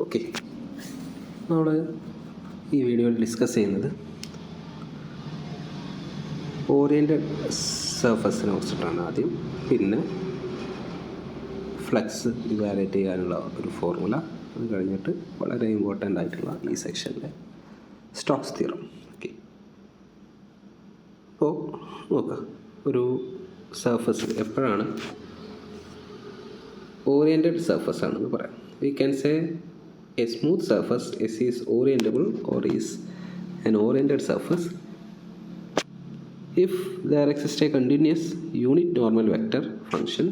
Okay, നമ്മൾ ഈ വീഡിയോയിൽ ഡിസ്കസ് ചെയ്യുന്നത് ഓറിയൻറ്റഡ് സർഫസിനെ കുറിച്ചിട്ടാണ് ആദ്യം. പിന്നെ ഫ്ലക്സ് ഇവാലുവേറ്റ് ചെയ്യാനുള്ള ഒരു ഫോർമുല, അത് കഴിഞ്ഞിട്ട് വളരെ ഇമ്പോർട്ടൻ്റ് ആയിട്ടുള്ള ഈ സെക്ഷനിലെ സ്റ്റോക്സ് തിയറം. ഓക്കെ, അപ്പോൾ നോക്കാം, ഒരു സർഫസ് എപ്പോഴാണ് ഓറിയൻറ്റഡ് സർഫസ് ആണെന്ന് പറയാം. We can say a smooth surface is orientable or is an oriented surface if there exists a continuous unit normal vector function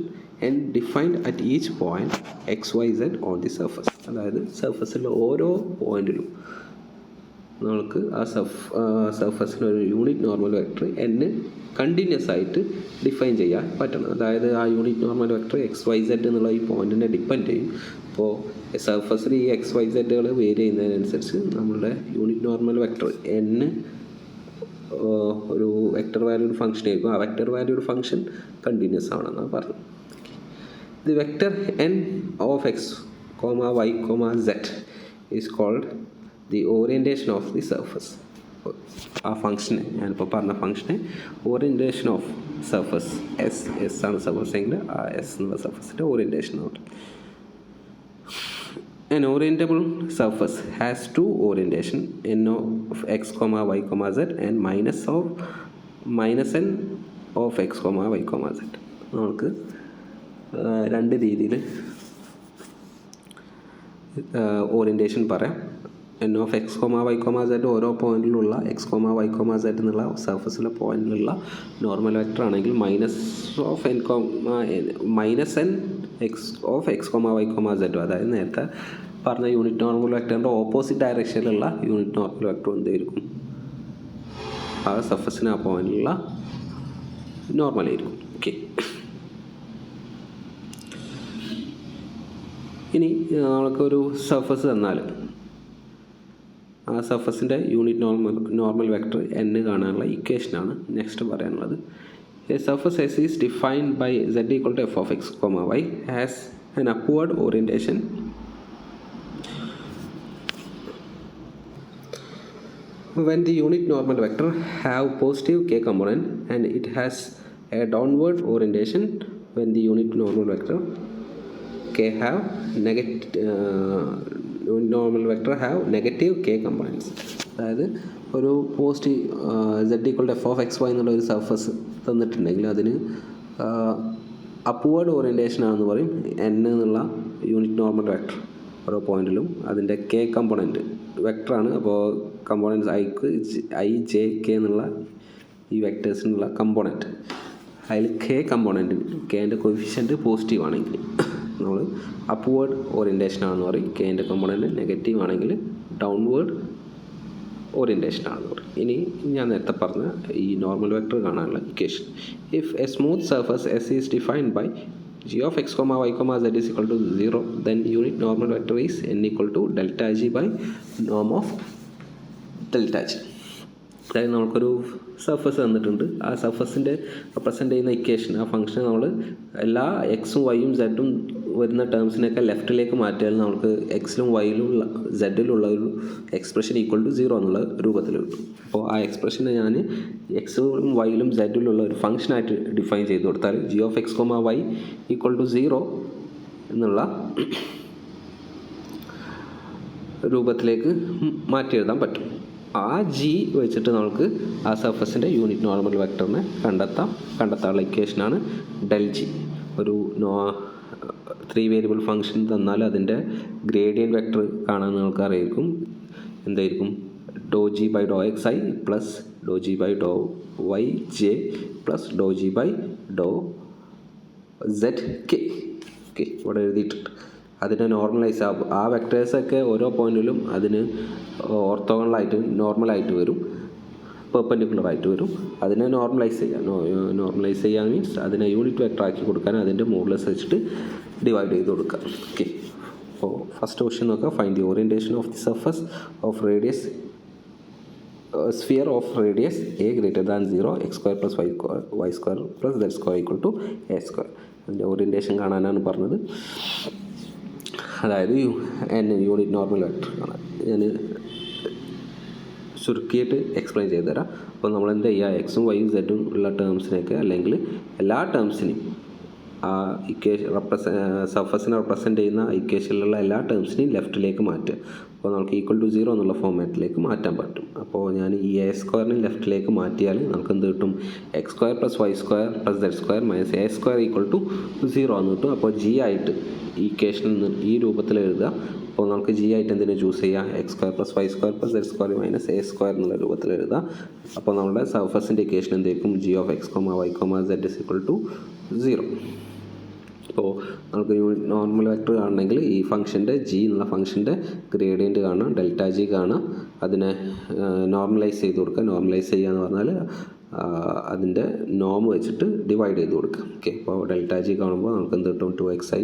and defined at each point x, y, z on the surface. അതായത് സർഫസിലെ ഓരോ പോയിന്റിലും നമുക്ക് ആ സർഫസിന് ഒരു unit normal vector n continuous ആയിട്ട് define ചെയ്യാൻ പറ്റണം. അതായത് ആ unit normal vector X Y Z എന്നുള്ള ഈ പോയിന്റിനെ ഡിപ്പെൻഡ് ചെയ്യും. അപ്പോൾ സർഫസിൽ ഈ എക്സ് വൈ സെഡുകൾ വേരി ചെയ്യുന്നതിനനുസരിച്ച് നമ്മളുടെ യൂണിറ്റ് നോർമൽ വെക്ടർ n ഒരു വെക്ടർ വാല്യൂഡ് ഫംഗ്ഷൻ ആയിരിക്കും. ആ വെക്ടർ വാല്യൂഡ് ഫംഗ്ഷൻ കണ്ടിന്യൂസ് ആണെന്നാണ് പറഞ്ഞത്. The vector n of X Y z is called the orientation of the surface. ആ ഫംഗ്ഷന്, ഞാനിപ്പോൾ പറഞ്ഞ ഫംഗ്ഷന് ഓറിയൻറ്റേഷൻ ഓഫ് സർഫസ് എസ് ആണ് സർഫസ് എങ്കിൽ ആ എസ് എന്നുള്ള സർഫസിൻ്റെ ഓറിയൻറ്റേഷൻ ആണ്. An orientable surface has two orientation, n of x, y, z and minus n of x, y, z. നമുക്ക് രണ്ട് രീതിയിൽ ഓറിയൻറ്റേഷൻ പറയാം. n of x, y, z ഓരോ പോയിന്റിലുള്ള x, y, z എന്നുള്ള സർഫസിലെ പോയിന്റിലുള്ള നോർമൽ വെക്ടർ ആണെങ്കിൽ minus n x of X, Y, z. അതായത് നേരത്തെ പറഞ്ഞ യൂണിറ്റ് നോർമൽ വെക്ടറിൻ്റെ ഓപ്പോസിറ്റ് ഡയറക്ഷനിലുള്ള യൂണിറ്റ് നോർമൽ വെക്ടർ എന്തായിരിക്കും? ആ സർഫസിന് ആ പോയിന്റിലുള്ള നോർമലായിരിക്കും. ഓക്കെ, ഇനി നമുക്കൊരു സർഫസ് തന്നാൽ ആ സർഫസിൻ്റെ യൂണിറ്റ് നോർമൽ വെക്ടർ n കാണാനുള്ള ഇക്വേഷനാണ് നെക്സ്റ്റ് പറയാനുള്ളത്. A surface S is defined by z equal to f of x, y has an upward orientation when the unit normal vector have positive k component and it has a downward orientation when the unit normal vector k have negative k components. അതായത് ഒരു positive z equal to f of x y എന്നുള്ള ഒരു surface തന്നിട്ടുണ്ടെങ്കിൽ അതിന് upward orientation ആണെന്ന് പറയും. n എന്നുള്ള unit normal vector ഓരോ പോയിന്റിലും അതിൻ്റെ k കമ്പോണൻറ്റ് വെക്ടറാണ്. അപ്പോൾ കമ്പോണൻസ് ഐ ജെ കെ എന്നുള്ള ഈ വെക്ടേഴ്സിനുള്ള കമ്പോണൻറ്റ്, അതിൽ k കമ്പോണൻറ്റ് കെൻ്റെ കോഫിഷ്യൻറ്റ് പോസിറ്റീവ് ആണെങ്കിൽ നമ്മൾ അപ്വേർഡ് ഓറിയൻറ്റേഷൻ ആണെന്ന് പറയും. കെൻ്റെ കമ്പോണൻറ്റ് നെഗറ്റീവ് ആണെങ്കിൽ ഡൗൺവേർഡ് ഓറിയൻറ്റേഷൻ ആണെന്ന് പറയും. ഇനി ഞാൻ നേരത്തെ പറഞ്ഞ ഈ നോർമൽ വെക്ടർ കാണാനുള്ള equation, if a smooth surface S is defined by g of x, y, z is equal to 0, then unit normal vector is n equal to delta g by norm of delta g. അതായത് നമുക്കൊരു surface തന്നിട്ടുണ്ട്. ആ സർഫസിൻ്റെ represent ചെയ്യുന്ന equation, ആ function നമ്മൾ എല്ലാ എക്സും വൈയും സെഡും വരുന്ന ടേംസിനെയൊക്കെ ലെഫ്റ്റിലേക്ക് മാറ്റിയാൽ നമുക്ക് എക്സിലും വൈയിലും സെഡിലുള്ള ഒരു എക്സ്പ്രഷൻ ഈക്വൽ ടു 0 എന്നുള്ള രൂപത്തിൽ കിട്ടും. അപ്പോൾ ആ എക്സ്പ്രഷനെ ഞാൻ എക്സിലും വൈയിലും സെഡിലുള്ള ഒരു ഫംഗ്ഷനായിട്ട് ഡിഫൈൻ ചെയ്ത് കൊടുത്താൽ g of x, y equal to 0 എന്നുള്ള രൂപത്തിലേക്ക് മാറ്റി എഴുതാൻ പറ്റും. ആ ജി വെച്ചിട്ട് നമുക്ക് ആ സർഫസിൻ്റെ യൂണിറ്റ് നോർമൽ വെക്ടറിനെ കണ്ടെത്താനുള്ള ഇക്വേഷനാണ് ഡെൽ ജി. ഒരു 3 വേരിയബിൾ ഫംഗ്ഷൻ തന്നാൽ അതിൻ്റെ ഗ്രേഡിയൻറ്റ് വെക്ടർ കാണാൻ നിങ്ങൾക്ക് അറിയായിരിക്കും. എന്തായിരിക്കും? ഡോ ജി ബൈ ഡോ എക്സ് ഐ പ്ലസ് ഡോ ജി ബൈ ഡോ വൈ ജെ പ്ലസ് ഡോ ജി ബൈ ഡോ സെഡ് കെ. ഓക്കെ, ഇവിടെ എഴുതിയിട്ടുണ്ട്. അതിനെ നോർമലൈസ് ആ വെക്ടേഴ്സൊക്കെ ഓരോ പോയിന്റിലും അതിന് ഓർത്തോഗണലായിട്ട് നോർമലായിട്ട് വരും, പെർപെൻഡിക്കുലറായിട്ട് വരും. അതിനെ നോർമലൈസ് ചെയ്യാൻ മീൻസ് അതിനെ യൂണിറ്റ് വെക്ടർ ആക്കി കൊടുക്കാൻ അതിൻ്റെ മോഡുലസ് വെച്ചിട്ട് ഡിവൈഡ് ചെയ്ത് കൊടുക്കുക. ഓക്കെ, അപ്പോൾ ഫസ്റ്റ് ക്വസ്റ്റ്യൻ നോക്കാം. Find the orientation of the surface of radius sphere of radius a greater than 0, x square plus y square plus z square equal to a square. അതിൻ്റെ orientation കാണാനാണ് പറഞ്ഞത്. അതായത് n unit normal vector ആണ്. ഞാൻ ചുരുക്കിയിട്ട് explain ചെയ്തു തരാം. അപ്പോൾ നമ്മൾ എന്ത് ചെയ്യുക, എക്സും വൈയും സെഡും ഉള്ള ടേംസിനെയൊക്കെ അല്ലെങ്കിൽ എല്ലാ ടേംസിനെയും ആ സർഫസിനെ റെപ്രസെൻ്റ് ചെയ്യുന്ന ഇക്വേഷനിലുള്ള എല്ലാ ടേംസിനെയും ലെഫ്റ്റിലേക്ക് മാറ്റുക. അപ്പോൾ നമുക്ക് ഈക്വൽ ടു 0 എന്നുള്ള ഫോർമാറ്റിലേക്ക് മാറ്റാൻ പറ്റും. അപ്പോൾ ഞാൻ ഈ എ സ്ക്വയറിനെ ലെഫ്റ്റിലേക്ക് മാറ്റിയാൽ നമുക്ക് എന്ത് കിട്ടും, X square plus Y square plus Z square minus A square equal to 0 എന്ന് കിട്ടും. അപ്പോൾ ജി ആയിട്ട് ഈ ഇക്വേഷനിൽ ഈ രൂപത്തിൽ എഴുതുക. അപ്പോൾ നമുക്ക് ജി ആയിട്ട് എന്തിനു ചൂസ് ചെയ്യാം, X square plus Y square plus Z square minus A square എന്നുള്ള രൂപത്തിൽ എഴുതുക. അപ്പോൾ നമ്മുടെ സർഫസിൻ്റെ ഇക്വേഷൻ എന്തായിരിക്കും, G of X comma Y comma Z is equal to 0. അപ്പോൾ നമുക്ക് യൂണിറ്റ് നോർമൽ വെക്ടർ കാണണമെങ്കിൽ ഈ ഫംഗ്ഷൻ്റെ ജി എന്നുള്ള ഫംഗ്ഷൻ്റെ ഗ്രേഡിയൻറ്റ് കാണാം, ഡെൽറ്റ ജി കാണാം, അതിനെ നോർമലൈസ് ചെയ്ത് കൊടുക്കുക. നോർമലൈസ് ചെയ്യുക എന്ന് പറഞ്ഞാൽ അതിൻ്റെ നോം വെച്ചിട്ട് ഡിവൈഡ് ചെയ്ത് കൊടുക്കുക. ഓക്കെ, അപ്പോൾ ഡെൽറ്റ ജി കാണുമ്പോൾ നമുക്ക് എന്ത് കിട്ടും, 2xi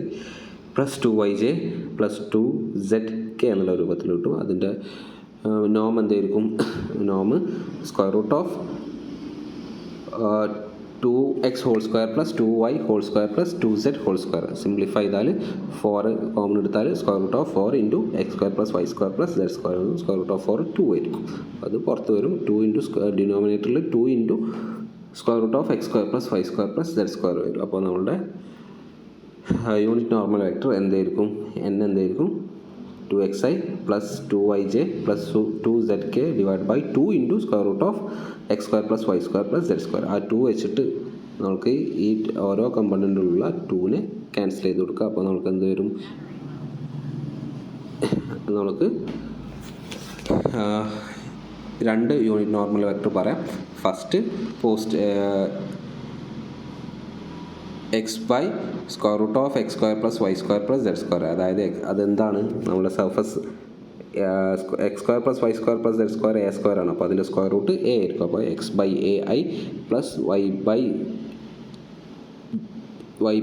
plus 2yj plus 2zk എന്നുള്ള രൂപത്തിൽ കിട്ടും. അതിൻ്റെ നോം എന്തായിരിക്കും, നോം square root of 2x whole square plus 2y whole square plus 2z whole square. Simplify ചെയ്താൽ 4 കോമൺ എടുത്താൽ square root of 4 into x square plus Y square plus Z square. Square root of 4 2 ആയിരിക്കും. അത് പുറത്ത് വരും. 2 into ഡിനോമിനേറ്ററിൽ 2 into square root of X square plus Y square plus Z square വരും. അപ്പോൾ നമ്മളുടെ യൂണിറ്റ് നോർമൽ വെക്ടർ എന്തായിരിക്കും, n എന്തായിരിക്കും, 2xi plus 2yj plus 2zk divide by 2 into square root of X square plus Y square plus Z square. ആ 2 വെച്ചിട്ട് നമുക്ക് ഈ ഓരോ കമ്പണൻറ്റിലുള്ള 2നെ ക്യാൻസൽ ചെയ്ത് കൊടുക്കുക. അപ്പോൾ നമുക്ക് എന്ത് വരും, നമുക്ക് 2 യൂണിറ്റ് നോർമൽ വെക്ടർ പറയാം. First X by square root of X square plus Y square plus Z square. അതായത് അതെന്താണ്, നമ്മുടെ surface X square plus Y square plus Z square A square ആണ്. അപ്പോൾ അതിൻ്റെ സ്ക്വയർ റൂട്ട് എ ആയിരിക്കും. അപ്പോൾ X by A I plus Y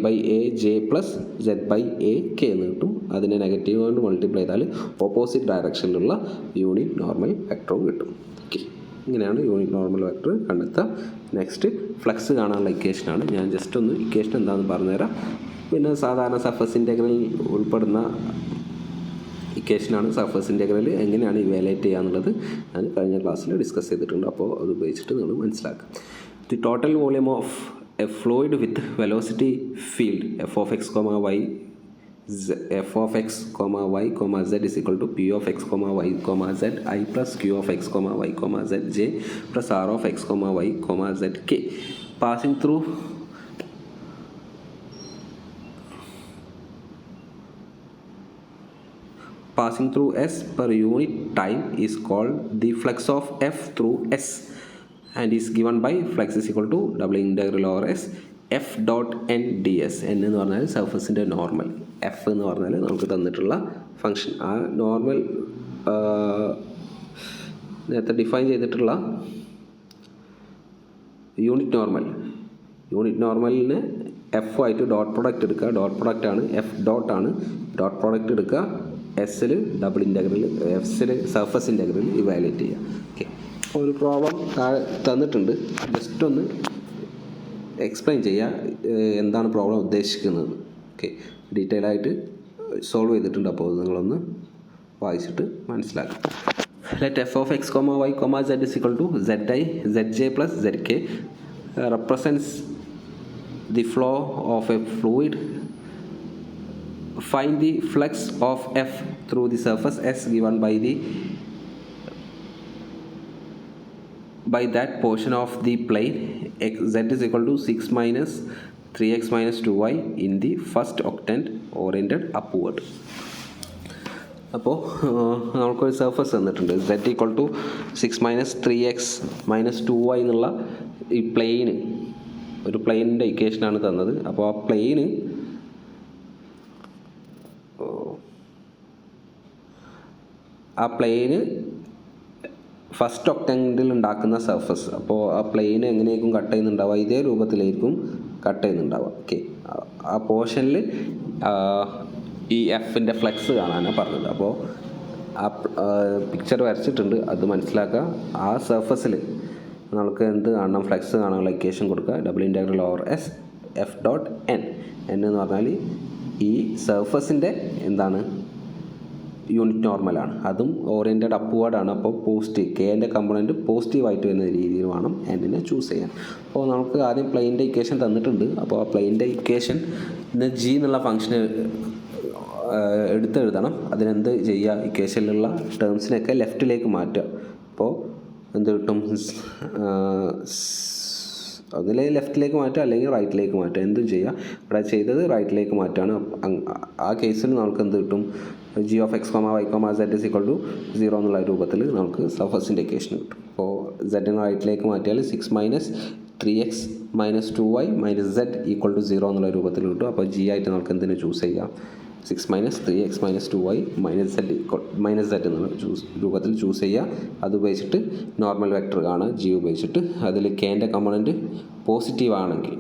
by A J plus Z by A K എന്ന് കിട്ടും. അതിനെ നെഗറ്റീവ് കൊണ്ട് മൾട്ടിപ്ലൈ ചെയ്താൽ ഓപ്പോസിറ്റ് ഡയറക്ഷനിലുള്ള യൂണിറ്റ് നോർമൽ വെക്ടറും കിട്ടും. ഓക്കെ, ഇങ്ങനെയാണ് യൂണിറ്റ് നോർമൽ വെക്ടർ കണ്ടെത്തുക. നെക്സ്റ്റ് ഫ്ലക്സ് കാണാനുള്ള ഇക്വേഷനാണ്. ഞാൻ ജസ്റ്റ് ഒന്ന് ഇക്വേഷൻ എന്താണെന്ന് പറഞ്ഞുതരാം. പിന്നെ സാധാരണ സർഫസ് ഇൻ്റഗ്രൽ ഉൾപ്പെടുന്ന ഇക്വേഷനാണ്. സർഫസ് ഇൻ്റഗ്രൽ എങ്ങനെയാണ് ഇവാലുവേറ്റ് ചെയ്യുക എന്നുള്ളത് ഞാൻ കഴിഞ്ഞ ക്ലാസ്സിൽ ഡിസ്കസ് ചെയ്തിട്ടുണ്ട്. അപ്പോൾ അത് ഉപയോഗിച്ചിട്ട് നിങ്ങൾ മനസ്സിലാക്കുക. The total volume of a fluid with velocity field F of X comma Y z is equal to p of x, y, z I plus q of x, y, z j plus r of x, y, z k passing through s per unit time is called the flux of f through s and is given by flux is equal to double integral over s f dot n ds. n എന്ന് പറഞ്ഞാൽ സർഫസിൻ്റെ normal, F എന്ന് പറഞ്ഞാൽ നമുക്ക് തന്നിട്ടുള്ള function. ആ normal നേരത്തെ define ചെയ്തിട്ടുള്ള unit നോർമലിന് എഫ് ആയിട്ട് ഡോട്ട് പ്രൊഡക്റ്റ് എടുക്കുക. ഡോട്ട് പ്രൊഡക്റ്റ് ആണ്, എഫ് ഡോട്ട് ആണ്. ഡോട്ട് പ്രൊഡക്റ്റ് എടുക്കുക, എസ്സിൽ ഡബിൾ ഇൻ്റഗ്രൽ, എഫ്സിൽ സർഫസ് ഇൻ്റഗ്രൽ ഇവാലുവേറ്റ് ചെയ്യുക. ഓക്കെ, ഒരു പ്രോബ്ലം തന്നിട്ടുണ്ട്. ജസ്റ്റ് ഒന്ന് എക്സ്പ്ലെയിൻ ചെയ്യുക എന്താണ് പ്രോബ്ലം ഉദ്ദേശിക്കുന്നത്. ഓക്കെ, ഡീറ്റെയിൽ ആയിട്ട് സോൾവ് ചെയ്തിട്ടുണ്ട്. അപ്പോൾ നിങ്ങളൊന്ന് വായിച്ചിട്ട് മനസ്സിലാക്കുക. Let F of X comma Y comma Z is equal to Z I Z J plus Z K represents the flow of a fluid. Find the flux of F through the surface S given by that portion of the plane Z is equal to 6 minus 3x minus 2y in the first octant oriented upward. അപ്പോൾ നമുക്കൊരു surface തന്നിട്ടുണ്ട്. Z equal to 6 minus 3x minus 2y എന്നുള്ള ഈ പ്ലെയിന്, ഒരു പ്ലെയിനിൻ്റെ ഇക്വേഷനാണ് തന്നത്. അപ്പോൾ ആ പ്ലെയിന് first ഒക്ടാൻഗിളിൽ ഉണ്ടാക്കുന്ന സർഫസ്. അപ്പോൾ ആ പ്ലെയിന് എങ്ങനെയായിരിക്കും കട്ട് ചെയ്യുന്നുണ്ടാവുക, ഇതേ രൂപത്തിലായിരിക്കും കട്ട് ചെയ്യുന്നുണ്ടാവുക. ഓക്കെ, ആ പോർഷനിൽ ഈ എഫിൻ്റെ ഫ്ലക്സ് കാണാനാണ് പറഞ്ഞത്. അപ്പോൾ ആ പിക്ചർ വരച്ചിട്ടുണ്ട്, അത് മനസ്സിലാക്കുക. ആ സർഫസിൽ നമുക്ക് എന്ത് കാണണം, ഫ്ലക്സ് കാണാനുള്ള ഇക്വേഷൻ കൊടുക്കുക. Double integral over S F dot N. N എന്ന് പറഞ്ഞാൽ ഈ സർഫസിൻ്റെ എന്താണ് യൂണിറ്റ് നോർമലാണ്, അതും ഓറിയൻറ്റഡ് അപ്വേർഡാണ്. അപ്പോൾ കെൻ്റെ കമ്പോണൻറ്റ് പോസിറ്റീവായിട്ട് വരുന്ന രീതിയിൽ വേണം എൻഡിനെ ചൂസ് ചെയ്യാൻ. അപ്പോൾ നമുക്ക് ആദ്യം പ്ലെയിൻ്റെ ഇക്വേഷൻ തന്നിട്ടുണ്ട്. അപ്പോൾ ആ പ്ലെയിൻ്റെ ഇക്വേഷൻ ജി എന്നുള്ള ഫംഗ്ഷന് എടുത്തെഴുതണം. അതിനെന്ത് ചെയ്യുക, ഇക്വേഷനിലുള്ള ടേംസിനൊക്കെ ലെഫ്റ്റിലേക്ക് മാറ്റുക. അപ്പോൾ എന്ത് കിട്ടും, ഒന്നിലെ ലെഫ്റ്റിലേക്ക് മാറ്റുക അല്ലെങ്കിൽ റൈറ്റിലേക്ക് മാറ്റുക, എന്തും ചെയ്യുക. ഇവിടെ ചെയ്തത് റൈറ്റിലേക്ക് മാറ്റുകയാണ്. ആ കേസിൽ നമുക്ക് എന്ത് കിട്ടും, g of x, y, z is equal to 0 എന്നുള്ള രൂപത്തിൽ നമുക്ക് സർഫസിൻ്റെ ഇക്വേഷൻ കിട്ടും. അപ്പോൾ z റൈറ്റിലേക്ക് മാറ്റിയാൽ 6 minus 3x minus 2y minus z equal to 0 എന്നുള്ള രൂപത്തിൽ കിട്ടും. അപ്പോൾ g ആയിട്ട് നമുക്ക് എന്തിനു ചൂസ് ചെയ്യാം, 6 minus 3x minus 2y minus z എന്നുള്ള രൂപത്തിൽ ചൂസ് ചെയ്യുക. അത് ഉപയോഗിച്ചിട്ട് നോർമൽ വെക്ടർ കാണുക g ഉപയോഗിച്ചിട്ട്. അതിൽ കെൻ്റെ കമ്പോണൻറ്റ് പോസിറ്റീവ് ആണെങ്കിൽ,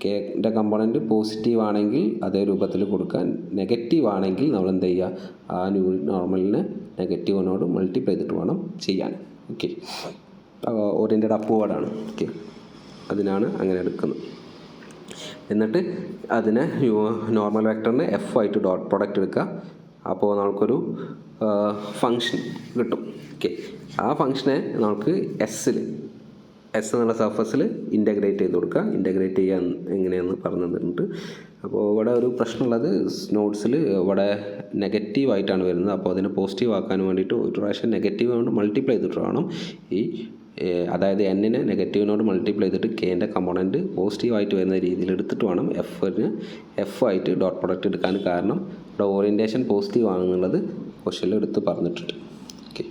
കെൻ്റെ കമ്പോണൻറ്റ് പോസിറ്റീവ് ആണെങ്കിൽ അതേ രൂപത്തിൽ കൊടുക്കാൻ, നെഗറ്റീവ് ആണെങ്കിൽ നമ്മൾ എന്ത് ചെയ്യുക, ആ നോർമലിനെ നെഗറ്റീവിനോട് മൾട്ടിപ്ലൈ ചെയ്തിട്ട് വേണം ചെയ്യാൻ. Okay, oriented അപ്വേർഡാണ്. ഓക്കെ, അതിനാണ് അങ്ങനെ എടുക്കുന്നത്. എന്നിട്ട് അതിനെ നോർമൽ വെക്ടറിന് എഫ് ആയിട്ട് ഡോട്ട് പ്രൊഡക്റ്റ് എടുക്കുക. അപ്പോൾ നമുക്കൊരു ഫങ്ഷൻ കിട്ടും. ഓക്കെ, ആ ഫങ്ഷനെ നമുക്ക് എസ് എന്നുള്ള സർഫസിൽ ഇൻ്റഗ്രേറ്റ് ചെയ്ത് കൊടുക്കുക. ഇൻ്റഗ്രേറ്റ് ചെയ്യാൻ എങ്ങനെയാണെന്ന് പറഞ്ഞു തന്നിട്ടുണ്ട്. അപ്പോൾ ഇവിടെ ഒരു പ്രശ്നമുള്ളത്, നോട്ട്സിൽ ഇവിടെ നെഗറ്റീവായിട്ടാണ് വരുന്നത്. അപ്പോൾ അതിനെ പോസിറ്റീവ് ആക്കാൻ വേണ്ടിയിട്ട് ഒരു പ്രാവശ്യം നെഗറ്റീവ് കൊണ്ട് മൾട്ടിപ്ലൈ ചെയ്തിട്ട് വേണം അതായത് എന്നിനെ നെഗറ്റീവിനോട് മൾട്ടിപ്ലൈ ചെയ്തിട്ട് കെൻ്റെ കമ്പോണൻറ്റ് പോസിറ്റീവായിട്ട് വരുന്ന രീതിയിൽ എടുത്തിട്ട് വേണം എഫ് ആയിട്ട് ഡോട്ട് പ്രൊഡക്റ്റ് എടുക്കാൻ. കാരണം ഇവിടെ ഓറിയൻറ്റേഷൻ പോസിറ്റീവ് ആണെന്നുള്ളത് ക്വസ്റ്റ്യനിൽ എടുത്ത് പറഞ്ഞിട്ടുണ്ട്. ഓക്കെ,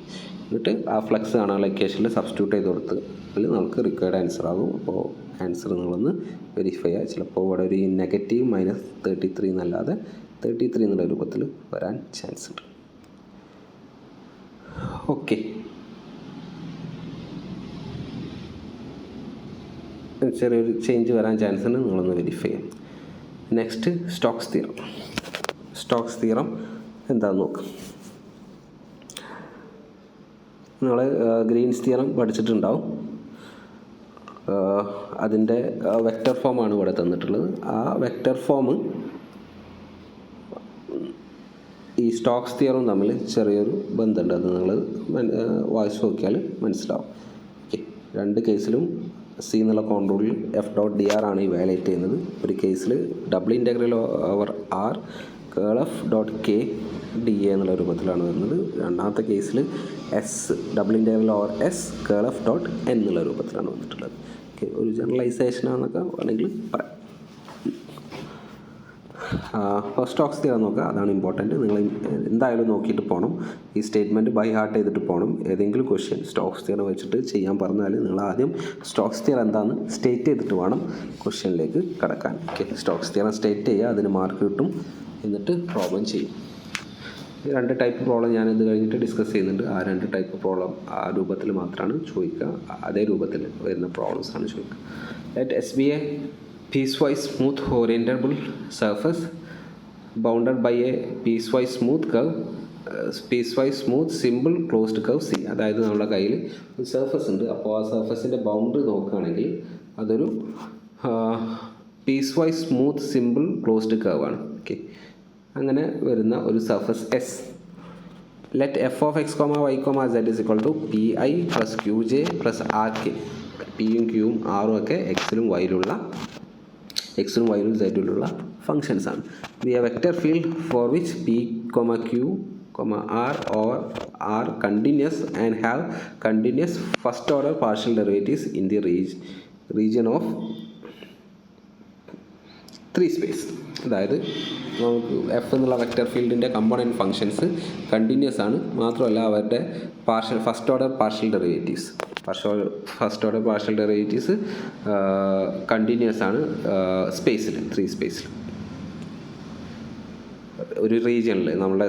എന്നിട്ട് ആ ഫ്ലക്സ് കാണാനുള്ള ഇക്വേഷനിൽ സബ്സ്റ്റിറ്റ്യൂട്ട് ചെയ്ത് കൊടുത്ത് അതിൽ നമുക്ക് റിക്വയർഡ് ആൻസർ ആകും. അപ്പോൾ ആൻസർ നിങ്ങളൊന്ന് വെരിഫൈ ചെയ്യുക. ചിലപ്പോൾ ഇവിടെ ഒരു നെഗറ്റീവ് മൈനസ് 33 എന്നല്ലാതെ 33 എന്നുള്ള രൂപത്തിൽ വരാൻ ചാൻസ് ഉണ്ട്. ഓക്കെ, ചെറിയൊരു ചേഞ്ച് വരാൻ ചാൻസ് ഉണ്ട്, നിങ്ങളൊന്ന് വെരിഫൈ ചെയ്യാം. നെക്സ്റ്റ് സ്റ്റോക്സ് തിയറം എന്താണെന്ന് നോക്കാം. നിങ്ങൾ ഗ്രീൻസ് തിയറം പഠിച്ചിട്ടുണ്ടാവും. അതിൻ്റെ വെക്റ്റർ ഫോമാണ് ഇവിടെ തന്നിട്ടുള്ളത്. ആ വെക്റ്റർ ഫോം ഈ സ്റ്റോക്സ് തിയറും തമ്മിൽ ചെറിയൊരു ബന്ധമുണ്ട്. അത് നിങ്ങൾ വായിച്ച് നോക്കിയാൽ മനസ്സിലാവും. ഓക്കെ, രണ്ട് കേസിലും സി എന്നുള്ള കോൺട്രോളിൽ എഫ് ഡോട്ട് ഡി ആർ ആണ് ഈ വാലേറ്റ് ചെയ്യുന്നത്. ഒരു കേസിൽ double integral over R curl F dot K D A എന്നുള്ള രൂപത്തിലാണ് വരുന്നത്. രണ്ടാമത്തെ കേസിൽ S double integral over S curl F dot N എന്നുള്ള രൂപത്തിലാണ് വന്നിട്ടുള്ളത്. ഓക്കെ, ഒരു ജനറലൈസേഷനാണെന്നൊക്കെ വേണമെങ്കിൽ പറയാം. സ്റ്റോക്സ് തിയറം നോക്കുക, അതാണ് ഇമ്പോർട്ടൻറ്റ്. നിങ്ങൾ എന്തായാലും നോക്കിയിട്ട് പോകണം. ഈ സ്റ്റേറ്റ്മെൻറ്റ് ബൈ ഹാർട്ട് ചെയ്തിട്ട് പോകണം. ഏതെങ്കിലും ക്വസ്റ്റ്യൻ സ്റ്റോക്സ് തിയറം വെച്ചിട്ട് ചെയ്യാൻ പറഞ്ഞാൽ നിങ്ങൾ ആദ്യം സ്റ്റോക്സ് തിയറം എന്താണെന്ന് സ്റ്റേറ്റ് ചെയ്തിട്ട് വേണം ക്വസ്റ്റ്യനിലേക്ക് കടക്കാൻ. ഓക്കെ, സ്റ്റോക്സ് തിയറം സ്റ്റേറ്റ് ചെയ്യുക, അതിന് മാർക്ക് കിട്ടും. എന്നിട്ട് പ്രോബ്ലം ചെയ്യും. രണ്ട് ടൈപ്പ് പ്രോബ്ലം ഞാൻ ഇത് കഴിഞ്ഞിട്ട് ഡിസ്കസ് ചെയ്യുന്നുണ്ട്. ആ രണ്ട് ടൈപ്പ് പ്രോബ്ലം ആ രൂപത്തിൽ മാത്രമാണ് ചോദിക്കുക. അതേ രൂപത്തിൽ വരുന്ന പ്രോബ്ലംസാണ് ചോദിക്കുക. Let S B A piecewise smooth orientable surface bounded by a piecewise smooth simple closed curve C. അതായത് നമ്മുടെ കയ്യിൽ ഒരു സർഫസ് ഉണ്ട്. അപ്പോൾ ആ സർഫസിൻ്റെ ബൗണ്ടറി നോക്കുകയാണെങ്കിൽ അതൊരു piecewise smooth simple closed curve ആണ്. ഓക്കെ, അങ്ങനെ വരുന്ന ഒരു surface S. Let F of X comma Y comma Z is equal to P I plus Q J plus R K. പിയും ക്യൂവും ആറും ഒക്കെ എക്സിലും വൈയിലുള്ള സെഡിലുള്ള ഫങ്ഷൻസ് ആണ്. We have vector field for which P comma Q comma R or R continuous and have continuous first order partial derivatives in the region of 3 space. അതായത് നമുക്ക് എഫ് എന്നുള്ള വെക്റ്റർ ഫീൽഡിൻ്റെ കമ്പോണൻറ്റ് ഫങ്ഷൻസ് കണ്ടിന്യൂസ് ആണ്. മാത്രമല്ല അവരുടെ first order partial derivatives continuous ആണ് സ്പേസിൽ 3 സ്പേസിൽ. ഒരു റീജിയനിൽ നമ്മുടെ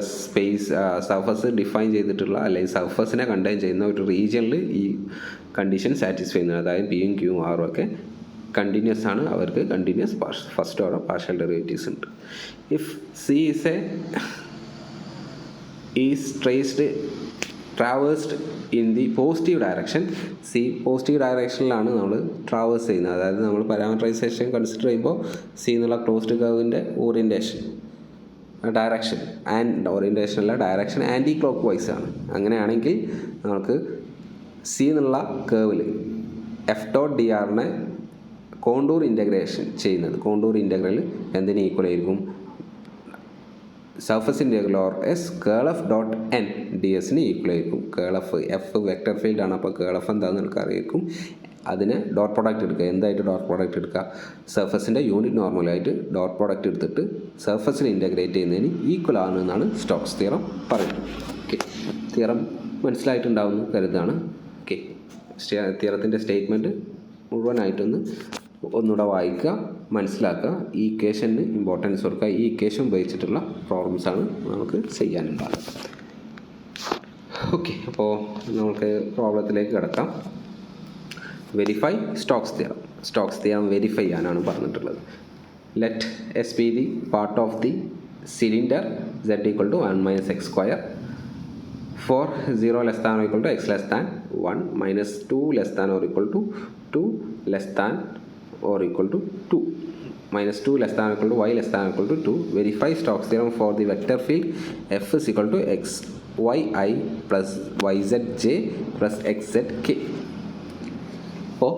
സർഫസ് ഡിഫൈൻ ചെയ്തിട്ടുള്ള അല്ലെങ്കിൽ സർഫസിനെ കണ്ടെയ്ൻ ചെയ്യുന്ന ഒരു റീജിയനിൽ ഈ കണ്ടീഷൻ സാറ്റിസ്ഫൈ ചെയ്യുന്നത്. അതായത് പിയും ക്യൂവും ആറും ഒക്കെ കണ്ടിന്യൂസ് ആണ്. അവർക്ക് continuous first order partial derivatives ഉണ്ട്. If C is traversed in the positive direction, C positive ഡയറക്ഷനിലാണ് നമ്മൾ ട്രാവേഴ്സ് ചെയ്യുന്നത്. അതായത് നമ്മൾ പാരാമീറ്ററൈസേഷൻ കൺസിഡർ ചെയ്യുമ്പോൾ സി എന്നുള്ള ക്ലോസ്ഡ് കർവിൻ്റെ ഓറിയൻറ്റേഷൻ ഡയറക്ഷൻ ആൻഡ് ഓറിയൻറ്റേഷൻ അല്ല, ഡയറക്ഷൻ ആൻറ്റി ക്ലോക്ക് വൈസ് ആണ്. അങ്ങനെയാണെങ്കിൽ നമുക്ക് സി എന്നുള്ള കേവിൽ എഫ് ഡോട്ട് ഡി ആറിനെ കോണ്ടൂർ ഇൻ്റഗ്രേഷൻ ചെയ്യുന്നത്, കോണ്ടൂർ ഇൻ്റഗ്രൽ എന്തിന് ഈക്വൽ ആയിരിക്കും? Surface integral or s curl F dot n d എസിന് ഈക്വൽ ആയിരിക്കും. കേൾ എഫ് വെക്ടർ ഫീൽഡാണ്, അപ്പോൾ കേൾ എഫ് എന്താണെന്ന് നമുക്ക് അറിയായിരിക്കും. അതിന് ഡോട്ട് പ്രോഡക്റ്റ് എടുക്കുക. എന്തായിട്ട് ഡോട്ട് പ്രോഡക്റ്റ് എടുക്കുക? സർഫസിൻ്റെ യൂണിറ്റ് നോർമലായിട്ട് ഡോട്ട് പ്രോഡക്റ്റ് എടുത്തിട്ട് സർഫസിൽ ഇൻ്റഗ്രേറ്റ് ചെയ്യുന്നതിന് ഈക്വൽ ആണെന്നാണ് സ്റ്റോക്സ് തിയറം പറയുന്നത്. ഓക്കെ, തിയറം മനസ്സിലായിട്ടുണ്ടാവുമെന്ന് കരുതാണ്. ഓക്കെ, തിയറത്തിൻ്റെ സ്റ്റേറ്റ്മെൻറ്റ് മുഴുവനായിട്ടൊന്ന് ഒന്നുകൂടെ വായിക്കുക, മനസ്സിലാക്കുക, ഈ ഇക്വേഷന് ഇമ്പോർട്ടൻസ് കൊടുക്കുക. ഈ ഇക്വേഷൻ ഉപയോഗിച്ചിട്ടുള്ള പ്രോബ്ലംസാണ് നമുക്ക് ചെയ്യാനുണ്ടാകുക. ഓക്കെ, അപ്പോൾ നമുക്ക് പ്രോബ്ലത്തിലേക്ക് കിടക്കാം. Verify Stokes theorem. Stokes theorem verify ചെയ്യാനാണ് പറഞ്ഞിട്ടുള്ളത്. Let S be the part of the cylinder z equal to 1 minus X square for 0 less than or equal to x less than 1 minus 2 less than or equal to 2 less than or equal to 2 minus 2 less than or equal to y less than or equal to 2. Verify Stokes theorem for the vector field f is equal to x y I plus y z j plus x z k. അപ്പോൾ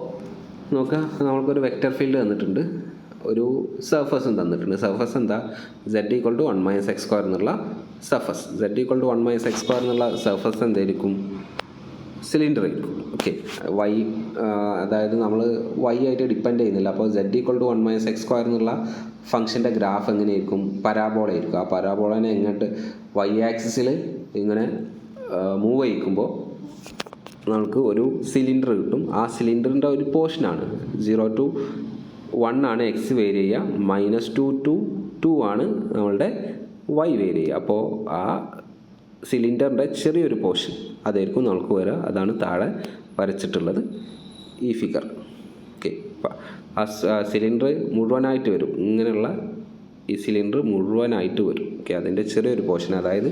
നോക്കുക, നമ്മൾക്കൊരു vector field തന്നിട്ടുണ്ട്, ഒരു സർഫസും തന്നിട്ടുണ്ട്. Surface എന്താ? z equal to 1 minus X square എന്നുള്ള surface. z equal to 1 minus X square എന്നുള്ള surface എന്തായിരിക്കും? സിലിണ്ടർ ആയിരിക്കും. ഓക്കെ, വൈ അതായത് നമ്മൾ വൈ ആയിട്ട് ഡിപ്പെൻഡ് ചെയ്യുന്നില്ല. അപ്പോൾ z equal to 1 minus X square എന്നുള്ള ഫംഗ്ഷൻ്റെ ഗ്രാഫ് എങ്ങനെയായിരിക്കും? പരാബോള ആയിരിക്കും. ആ പരാബോളനെ എങ്ങോട്ട് വൈ ആക്സിസിൽ ഇങ്ങനെ മൂവ് ചെയ്യിക്കുമ്പോൾ നമുക്ക് ഒരു സിലിണ്ടർ കിട്ടും. ആ സിലിണ്ടറിൻ്റെ ഒരു പോർഷനാണ് 0 to 1 ആണ് എക്സ് വേരി ചെയ്യുക, -2 to 2 ആണ് നമ്മളുടെ വൈ വേരി ചെയ്യുക. അപ്പോൾ ആ സിലിണ്ടറിൻ്റെ ചെറിയൊരു പോർഷൻ അതായിരിക്കും നമുക്ക് വരിക. അതാണ് താഴെ വരച്ചിട്ടുള്ളത് ഈ ഫിഗർ. ഓക്കെ, ആ സിലിണ്ടർ മുഴുവനായിട്ട് വരും, ഇങ്ങനെയുള്ള ഈ സിലിണ്ടർ മുഴുവനായിട്ട് വരും. ഓക്കെ, അതിൻ്റെ ചെറിയൊരു പോർഷൻ, അതായത്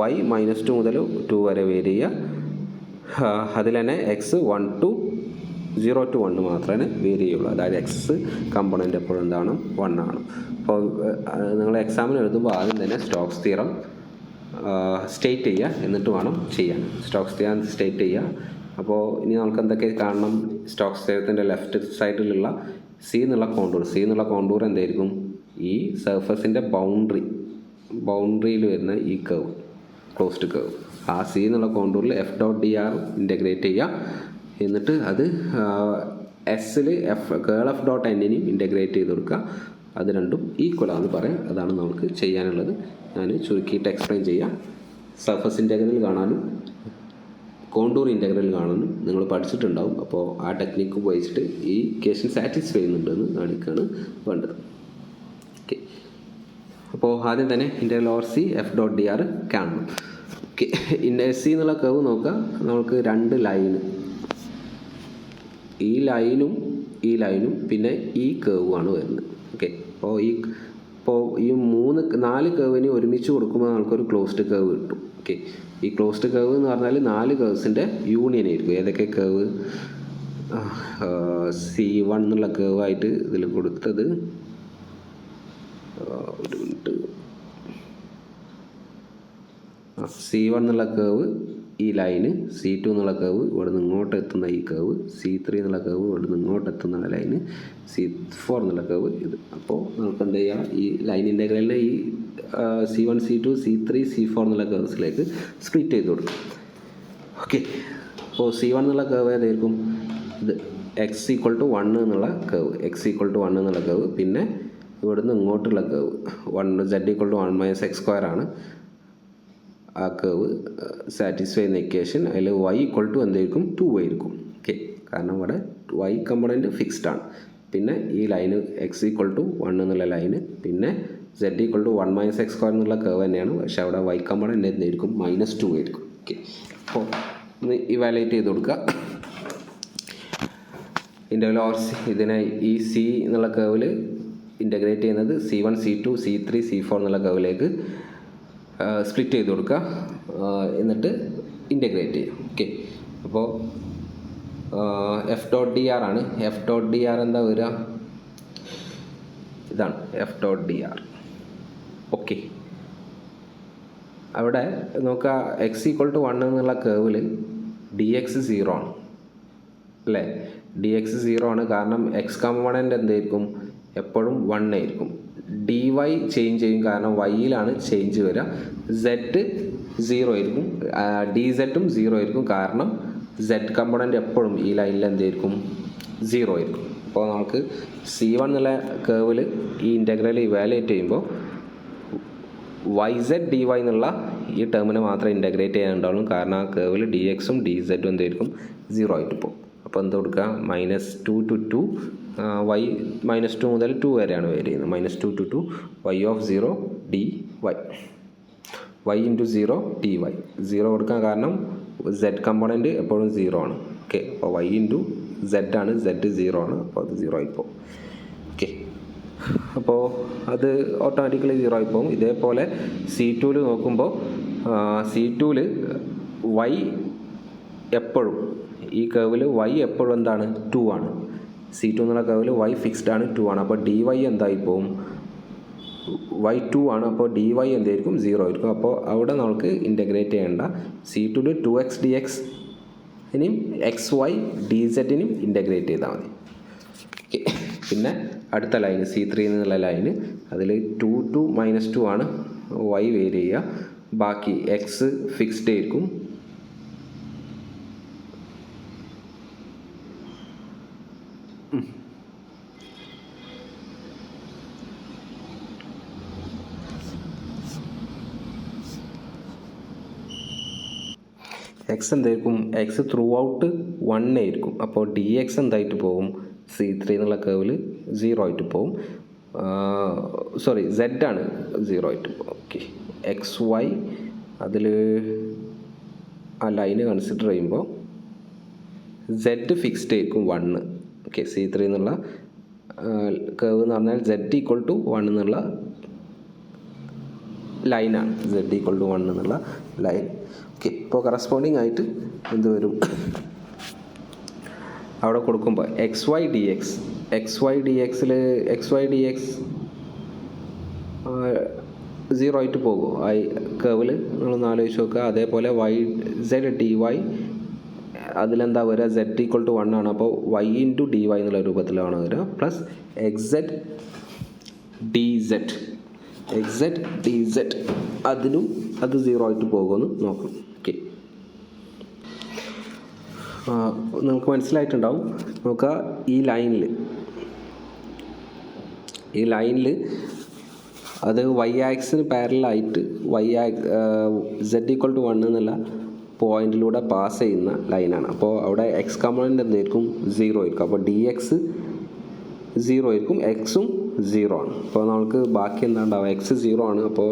വൈ -2 മുതൽ 2 വരെ വേരി ചെയ്യുക. അതിൽ തന്നെ എക്സ് 1 to 0 to 1 മാത്രമേ വേരി ചെയ്യുള്ളൂ. അതായത് എക്സ് കമ്പോണൻ്റ് എപ്പോഴും എന്താണ്? 1 ആണ്. അപ്പോൾ നിങ്ങൾ എക്സാമിന് എഴുതുമ്പോൾ ആദ്യം തന്നെ സ്റ്റോക്സ് തിയറം സ്റ്റേറ്റ് ചെയ്യുക, എന്നിട്ട് വേണം ചെയ്യാൻ. സ്റ്റോക്സ് തിയറം സ്റ്റേറ്റ് ചെയ്യുക. അപ്പോൾ ഇനി നമുക്ക് എന്തൊക്കെ കാണണം? സ്റ്റോക്സ് തിയറത്തിൻ്റെ ലെഫ്റ്റ് സൈഡിലുള്ള സി എന്നുള്ള കോണ്ടൂർ എന്തായിരിക്കും? ഈ സർഫസിൻ്റെ ബൗണ്ടറിയിൽ വരുന്ന ഈ കർവ്, ക്ലോസ്ഡ് കർവ്, ആ സി എന്നുള്ള കോണ്ടൂറിൽ f dot D r integrate ചെയ്യുക. എന്നിട്ട് അത് എസ്സിൽ കേൾ എഫ് ഡോട്ട് എന്നിനെയും ഇൻ്റഗ്രേറ്റ് ചെയ്ത് കൊടുക്കുക. അത് രണ്ടും ഈക്വലാണെന്ന് പറയാം. അതാണ് നമുക്ക് ചെയ്യാനുള്ളത്. ഞാൻ ചുരുക്കിയിട്ട് എക്സ്പ്ലെയിൻ ചെയ്യാം. സർഫസ് ഇൻ്റഗ്രൽ കാണാനും കോണ്ടൂർ ഇൻ്റഗ്രൽ കാണാനും നിങ്ങൾ പഠിച്ചിട്ടുണ്ടാവും. അപ്പോൾ ആ ടെക്നിക്ക് ഉപയോഗിച്ചിട്ട് ഈ ഇക്വേഷൻ സാറ്റിസ്ഫൈ ചെയ്യുന്നുണ്ടെന്ന് കാണിക്കുകയാണ് വേണ്ടത്. ഓക്കെ, അപ്പോൾ ആദ്യം തന്നെ integral over C F dot D R കാണണം. ഓക്കെ, സി എന്നുള്ള കർവ് നോക്കുക. നമുക്ക് രണ്ട് ലൈന്, ഈ ലൈനും പിന്നെ ഈ കർവുമാണ് വരുന്നത്. ഓക്കെ, അപ്പോൾ ഈ 4 കർവിന് ഒരുമിച്ച് കൊടുക്കുമ്പോൾ നമുക്കൊരു ക്ലോസ്ഡ് കർവ് കിട്ടും. ഓക്കെ, ഈ ക്ലോസ്ഡ് കർവ് എന്ന് പറഞ്ഞാൽ 4 കർവ്സിൻ്റെ യൂണിയൻ ആയിരിക്കും. ഏതൊക്കെ കർവ്? C1 എന്നുള്ള കർവായിട്ട് ഇതിൽ കൊടുത്തത്, ഒരു മിനിറ്റ്, C1 എന്നുള്ള കർവ് ഈ ലൈന്, C2 എന്നുള്ള കർവ് ഇവിടെ നിന്ന് ഇങ്ങോട്ട് എത്തുന്ന ഈ കർവ്, C3 എന്നുള്ള കർവ് ഇവിടെ നിന്ന് ഇങ്ങോട്ട് എത്തുന്ന ലൈന്, C4 എന്നുള്ള കർവ് ഇത്. അപ്പോൾ നമുക്ക് എന്ത് ചെയ്യാം? ഈ ലൈൻ ഇൻ്റഗ്രലിനെ ഈ C1, C2, C3, C4 എന്നുള്ള കർവ്സിലേക്ക് സ്പ്ലിറ്റ് ചെയ്ത് കൊടുക്കും. ഓക്കെ, അപ്പോൾ C1 എന്നുള്ള കർവ് ഏതായിരിക്കും? ഇത് x ഈക്വൽ ടു 1 എന്നുള്ള കർവ്, പിന്നെ ഇവിടുന്ന് ഇങ്ങോട്ടുള്ള curve z equal to 1 minus X square ആണ്. ആ കർവ് സാറ്റിസ്ഫൈ ചെയ്യുന്ന ഇക്വേഷൻ, അതിൽ y ഈക്വൽ ടു എന്തായിരിക്കും? 2 ആയിരിക്കും. ഓക്കെ, കാരണം ഇവിടെ y കമ്പോണൻറ്റ് ഫിക്സ്ഡ് ആണ്. പിന്നെ ഈ ലൈന് x ഈക്വൽ ടു 1 എന്നുള്ള ലൈന്, പിന്നെ z equal to 1 minus X square എന്നുള്ള കർവ് തന്നെയാണ്. പക്ഷേ അവിടെ y കമ്പോണൻറ്റ് എന്തായിരിക്കും? -2 ആയിരിക്കും. ഓക്കെ, അപ്പോൾ ഒന്ന് ഇവാലുവേറ്റ് ചെയ്ത് കൊടുക്കുക. ഇൻ്റർവൽ ഓവർ സി, ഇതിനെ ഈ സി എന്നുള്ള കർവിൽ ഇൻ്റഗ്രേറ്റ് ചെയ്യുന്നത് C1, C2, C3, C4 എന്നുള്ള കർവിലേക്ക് സ്പ്ലിറ്റ് ചെയ്ത് കൊടുക്കുക. എന്നിട്ട് ഇൻ്റഗ്രേറ്റ് ചെയ്യും. ഓക്കെ, അപ്പോൾ എഫ് ഡോട്ട് ഡി ആർ ആണ്. എഫ് ഡോട്ട് ഡി ആർ എന്താ വരിക? ഇതാണ് F dot D R. Okay, അവിടെ നോക്കുക എക്സ് ഈക്വൽ ടു 1 എന്നുള്ള കേവിൽ ഡി എക്സ് 0 ആണ് അല്ലേ. ഡി എക്സ് 0 ആണ്, കാരണം എക്സ് കമ്പോണൻ്റ് എന്തായിരിക്കും എപ്പോഴും 1 ആയിരിക്കും. ഡി വൈ ചേഞ്ച് ചെയ്യും, കാരണം വൈയിലാണ് ചേഞ്ച് വരിക. സെഡ് 0 ആയിരിക്കും, ഡി സെറ്റും 0 ആയിരിക്കും, കാരണം സെഡ് കമ്പോണൻ്റ് എപ്പോഴും ഈ ലൈനിൽ എന്തായിരിക്കും 0 ആയിരിക്കും. അപ്പോൾ നമുക്ക് C1 എന്നുള്ള കേവിൽ ഈ ഇൻ്റഗ്രൽ ഇവാലുവേറ്റ് ചെയ്യുമ്പോൾ വൈ സെഡ് ഡി വൈ എന്നുള്ള ഈ ടേമിനെ മാത്രമേ ഇൻ്റഗ്രേറ്റ് ചെയ്യാനുണ്ടാവുള്ളൂ, കാരണം ആ കേവിൽ ഡി എക്സും ഡി സെഡും എന്തായിരിക്കും 0 ആയിട്ട് പോകും. അപ്പോൾ എന്താ കൊടുക്കുക, -2 to 2 വൈ -2 മുതൽ 2 വരെയാണ് വേരി ചെയ്യുന്നത്. -2 to 2 y of 0 dy y into 0 dy 0 കൊടുക്കാൻ കാരണം z കമ്പോണൻറ്റ് എപ്പോഴും 0 ആണ്. ഓക്കെ, അപ്പോൾ y into z ആണ്, z 0 ആണ്, അപ്പോൾ അത് 0 ആയി പോകും. ഓക്കെ, അപ്പോൾ അത് ഓട്ടോമാറ്റിക്കലി 0 ആയി പോകും. ഇതേപോലെ C2 നോക്കുമ്പോൾ C2 y എപ്പോഴും ഈ കർവിൽ y എപ്പോഴും എന്താണ് 2 ആണ്. C2 എന്നുള്ള കർവിൽ y ഫിക്സ്ഡ് ആണ്, 2 ആണ്. അപ്പോൾ dy എന്തായി പോകും, y 2 ആണ്, അപ്പോൾ dy എന്തായിരിക്കും 0 ആയിരിക്കും. അപ്പോൾ അവിടെ നമുക്ക് ഇൻ്റഗ്രേറ്റ് ചെയ്യേണ്ട. C2 2x dx ഇനിയും xy dzനും ഇൻ്റഗ്രേറ്റ് ചെയ്താൽ മതി. ഓക്കെ, പിന്നെ അടുത്ത ലൈന് C3 എന്നുള്ള ലൈന്, അതിൽ 2 to -2 ആണ് y വേരി ചെയ്യുക, ബാക്കി x ഫിക്സ്ഡ് ആയിരിക്കും. എക്സ് എന്തായിരിക്കും, എക്സ് ത്രൂ ഔട്ട് 1 ആയിരിക്കും. അപ്പോൾ ഡി എക്സ് എന്തായിട്ട് പോകും, C3 എന്നുള്ള കേവിൽ 0 ആയിട്ട് പോകും. സോറി, സെഡ് ആണ് 0 ആയിട്ട് പോകും. ഓക്കെ, എക്സ് വൈ അതിൽ ആ ലൈന് കൺസിഡർ ചെയ്യുമ്പോൾ സെഡ് ഫിക്സ്ഡ് ആയിരിക്കും 1. ഓക്കെ, C3 എന്നുള്ള കേവ് എന്ന് പറഞ്ഞാൽ Z ഈക്വൽ ടു 1 എന്നുള്ള ലൈനാണ്, Z ഈക്വൽ ടു 1 എന്നുള്ള ലൈൻ. ഓക്കെ, ഇപ്പോൾ കറസ്പോണ്ടിങ് ആയിട്ട് എന്ത് വരും, അവിടെ കൊടുക്കുമ്പോൾ X Y D X, X Y D എക്സിൽ എക്സ് വൈ ഡി എക്സ് 0 ആയിട്ട് പോകുമോ ഐ കേവിൽ, നിങ്ങളൊന്ന് ആലോചിച്ച് നോക്കുക. അതേപോലെ വൈ സെഡ് ഡി വൈ അതിലെന്താ വരിക, Z ഈക്വൽ ടു 1 ആണ്, അപ്പോൾ y ഇൻറ്റു ഡി വൈ എന്നുള്ള രൂപത്തിലാണ് വരിക, plus x z d z, x z d z അതിനും അത് 0 ആയിട്ട് പോകുമെന്ന് നോക്കണം. ഓക്കെ, നിങ്ങൾക്ക് മനസ്സിലായിട്ടുണ്ടാവും. നോക്കുക, ഈ ലൈനിൽ അത് y ആക്സിന് പാരലായിട്ട് Z ഈക്വൽ ടു 1 എന്നുള്ള പോയിന്റിലൂടെ പാസ് ചെയ്യുന്ന ലൈനാണ്. അപ്പോൾ അവിടെ എക്സ് കമ്പോണൻ്റ് എന്തായിരിക്കും 0 ആയിരിക്കും. അപ്പോൾ ഡി എക്സ് 0 ആയിരിക്കും, എക്സും 0 ആണ്. അപ്പോൾ നമുക്ക് ബാക്കി എന്താ ഉണ്ടാവുക, എക്സ് 0 ആണ്. അപ്പോൾ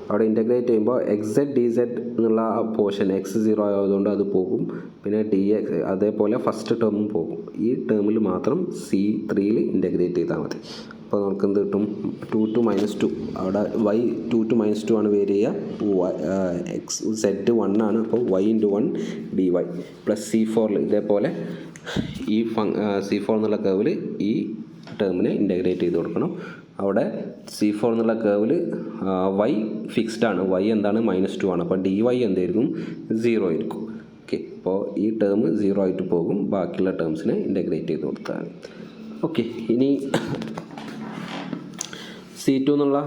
അവിടെ ഇൻ്റഗ്രേറ്റ് ചെയ്യുമ്പോൾ എക്സെഡ് ഡി സെഡ് എന്നുള്ള പോർഷൻ എക്സ് 0 ആയതുകൊണ്ട് അത് പോകും. പിന്നെ ഡി എക്സ് അതേപോലെ ഫസ്റ്റ് ടേമും പോകും. ഈ ടേമിൽ മാത്രം C3 ഇൻ്റഗ്രേറ്റ് ചെയ്താൽ മതി. അപ്പോൾ നമുക്ക് എന്ത് കിട്ടും, 2 to -2, അവിടെ y 2 to -2 ആണ് വേരി ചെയ്യുക, എക്സ് സെഡ് 1 ആണ്, അപ്പോൾ y into 1 dy plus C4 ഇതേപോലെ ഈ C4 എന്നുള്ള കേവിൽ ഈ ടേമിനെ ഇൻ്റഗ്രേറ്റ് ചെയ്ത് കൊടുക്കണം. അവിടെ C4 എന്നുള്ള കേവിൽ y ഫിക്സ്ഡ് ആണ്, y എന്താണ് -2 ആണ്, അപ്പോൾ dy എന്തായിരിക്കും 0 ആയിരിക്കും. ഓക്കെ, അപ്പോൾ ഈ ടേം 0 ആയിട്ട് പോകും, ബാക്കിയുള്ള ടേംസിനെ ഇൻ്റഗ്രേറ്റ് ചെയ്ത് കൊടുത്താൽ. ഓക്കെ, ഇനി C2 എന്നുള്ള